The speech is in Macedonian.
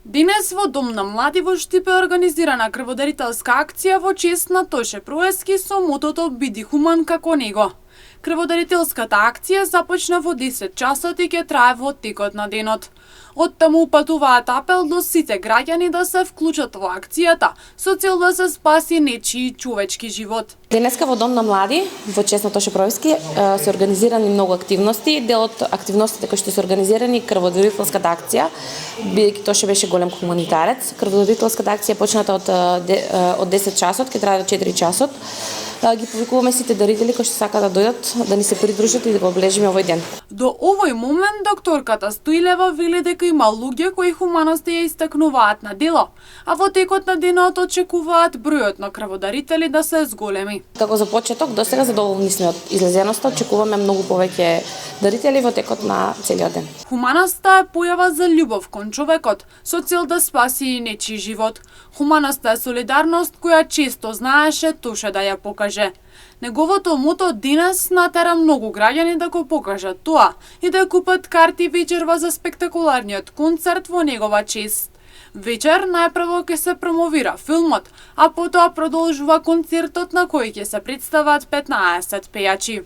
Денес во Дом на млади во Штипе е организирана крводарителска акција во чест на Тоше Проески со мотото "Биди хуман како него". Крводарителската акција започна во 10 часот и ќе трае во текот на денот. Оттаму упатуваат апел до сите граѓани да се вклучат во акцијата со цел да се спаси нечии човечки живот. Денеска во Дом на млади, во чест на Тоше Проески, се организирани многу активности. Дел од активностите кои што се организирани крводарителската акција, бидејќи Тоше беше голем хуманитарец. Крводарителската акција почната од 10 часот, ќе трае до 4 часот. Ги повикуваме сите дарители кои што сакаат да дојдат да ни се придружат и да го облежиме овој ден. До овој момент докторката Стоилева вели дека има луѓе кои хуманоста ја истакнуваат на дело, а во текот на денот очекуваат бројот на крводарители да се зголеми. Како за почеток, досега задоволни сме од излезеноста, очекуваме многу повеќе дарители во текот на целиот ден. Хуманоста е појава за љубов кон човекот, со цел да спаси и нечи живот. Хуманоста е солидарност која често знаеше Тоше да ја покаже. Неговото мото денес натера многу граѓани да го покажат тоа и да купат карти вечерва за спектакуларниот концерт во негова чест. Вечер најпрво ќе се промовира филмот, а потоа продолжува концертот на кој ќе се представат 15 пејачи.